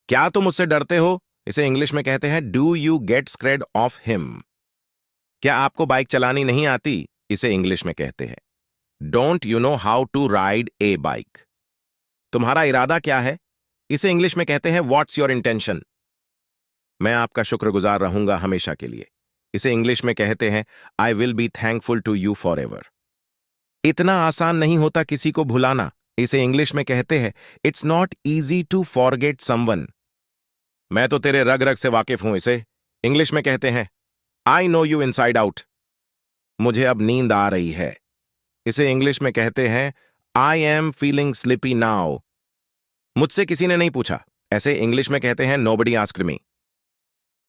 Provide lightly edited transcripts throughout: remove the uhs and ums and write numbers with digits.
क्या तुम उससे डरते हो? इसे इंग्लिश में कहते हैं do you get scared of him. क्या आपको बाइक चलानी नहीं आती? इसे इंग्लिश में कहते हैं don't you know how to ride a bike. तुम्हारा इरादा क्या है? इसे इंग्लिश में कहते हैं व्हाट्स योर इंटेंशन। मैं आपका शुक्रगुजार रहूंगा हमेशा के लिए। इसे इंग्लिश में कहते हैं I will be thankful to you for ever. इतना आसान नहीं होता किसी को भुलाना। इसे इंग्लिश में कहते हैं it's not easy to forget someone. मैं तो तेरे रग रग से वाकिफ हूं। इसे इंग्लिश में कहते हैं I know you inside out. मुझे अब नींद आ रही है। इसे इंग्लिश में कहते हैं I am feeling sleepy now. मुझसे किसी ने नहीं पूछा। ऐसे इंग्लिश में कहते हैं नोबडी आस्क्ड मी।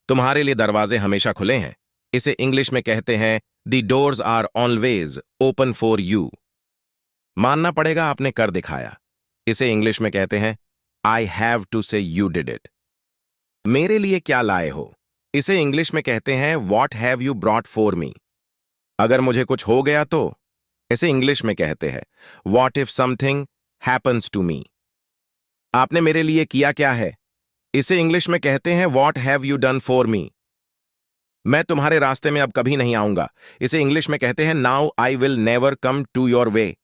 तुम्हारे लिए दरवाजे हमेशा खुले हैं। इसे इंग्लिश में कहते हैं the doors are always open for you. मानना पड़ेगा आपने कर दिखाया। इसे इंग्लिश में कहते हैं आई हैव टू से यू डिड इट। मेरे लिए क्या लाए हो? इसे इंग्लिश में कहते हैं what have you brought for me. अगर मुझे कुछ हो गया तो? इसे इंग्लिश में कहते हैं what if something happens to me. आपने मेरे लिए किया क्या है? इसे इंग्लिश में कहते हैं what have you done for me. मैं तुम्हारे रास्ते में अब कभी नहीं आऊंगा। इसे इंग्लिश में कहते हैं now I will never come to your way.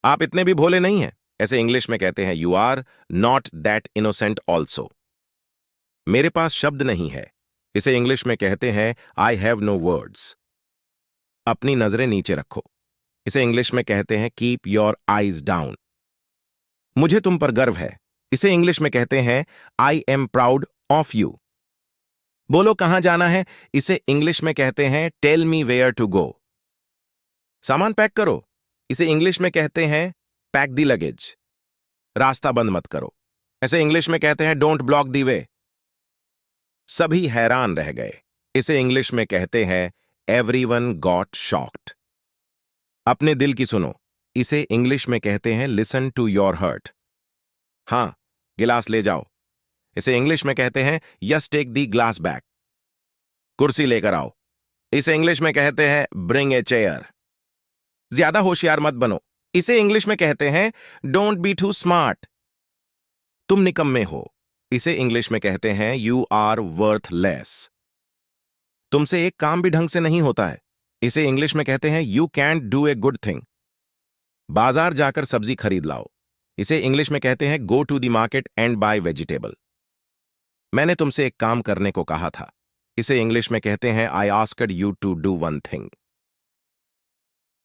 आप इतने भी भोले नहीं हैं। ऐसे इंग्लिश में कहते हैं you are not that innocent also. मेरे पास शब्द नहीं है। इसे इंग्लिश में कहते हैं आई हैव नो वर्ड्स। अपनी नजरें नीचे रखो। इसे इंग्लिश में कहते हैं कीप योर आईज डाउन। मुझे तुम पर गर्व है। इसे इंग्लिश में कहते हैं I am proud of you. बोलो कहां जाना है? इसे इंग्लिश में कहते हैं tell me where to go. सामान पैक करो। इसे इंग्लिश में कहते हैं पैक दी लगेज। रास्ता बंद मत करो। ऐसे इंग्लिश में कहते हैं डोंट ब्लॉक दी वे। सभी हैरान रह गए। इसे इंग्लिश में कहते हैं एवरीवन गॉट शॉक्ड। अपने दिल की सुनो। इसे इंग्लिश में कहते हैं लिसन टू योर हर्ट। हां, गिलास ले जाओ। इसे इंग्लिश में कहते हैं yes take the glass back. कुर्सी लेकर आओ। इसे इंग्लिश में कहते हैं ब्रिंग ए चेयर। ज्यादा होशियार मत बनो। इसे इंग्लिश में कहते हैं डोंट बी टू स्मार्ट। तुम निकम्मे हो। इसे इंग्लिश में कहते हैं यू आर वर्थलेस। तुमसे एक काम भी ढंग से नहीं होता है। इसे इंग्लिश में कहते हैं you can't do a good thing. बाजार जाकर सब्जी खरीद लाओ। इसे इंग्लिश में कहते हैं go to the market and buy vegetable. मैंने तुमसे एक काम करने को कहा था। इसे इंग्लिश में कहते हैं I asked you to do one thing.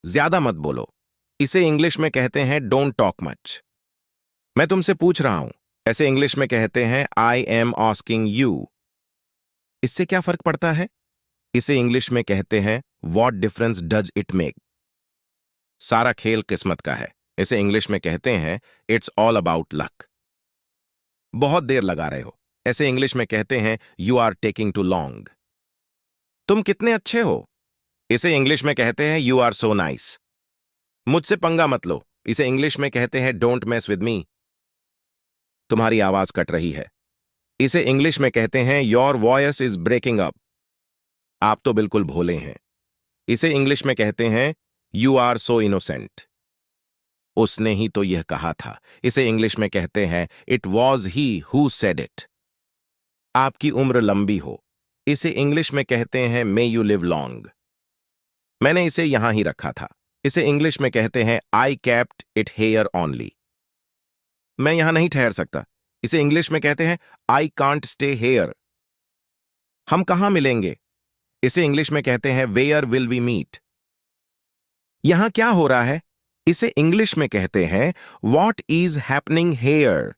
ज्यादा मत बोलो। इसे इंग्लिश में कहते हैं डोंट टॉक मच। मैं तुमसे पूछ रहा हूं। ऐसे इंग्लिश में कहते हैं आई एम आस्किंग यू। इससे क्या फर्क पड़ता है? इसे इंग्लिश में कहते हैं what difference does it make. सारा खेल किस्मत का है। इसे इंग्लिश में कहते हैं इट्स ऑल अबाउट लक। बहुत देर लगा रहे हो। ऐसे इंग्लिश में कहते हैं you are taking too long. तुम कितने अच्छे हो। इसे इंग्लिश में कहते हैं यू आर सो नाइस। मुझसे पंगा मत लो। इसे इंग्लिश में कहते हैं डोंट मेस विद मी। तुम्हारी आवाज कट रही है। इसे इंग्लिश में कहते हैं your voice is breaking up. आप तो बिल्कुल भोले हैं। इसे इंग्लिश में कहते हैं यू आर सो इनोसेंट। उसने ही तो यह कहा था। इसे इंग्लिश में कहते हैं it was he who said it. आपकी उम्र लंबी हो। इसे इंग्लिश में कहते हैं मे यू लिव लॉन्ग। मैंने इसे यहां ही रखा था। इसे इंग्लिश में कहते हैं I kept it here only. मैं यहां नहीं ठहर सकता। इसे इंग्लिश में कहते हैं आई कांट स्टे हेयर। हम कहां मिलेंगे? इसे इंग्लिश में कहते हैं वेयर विल वी मीट। यहां क्या हो रहा है? इसे इंग्लिश में कहते हैं वॉट इज हैपनिंग हेयर।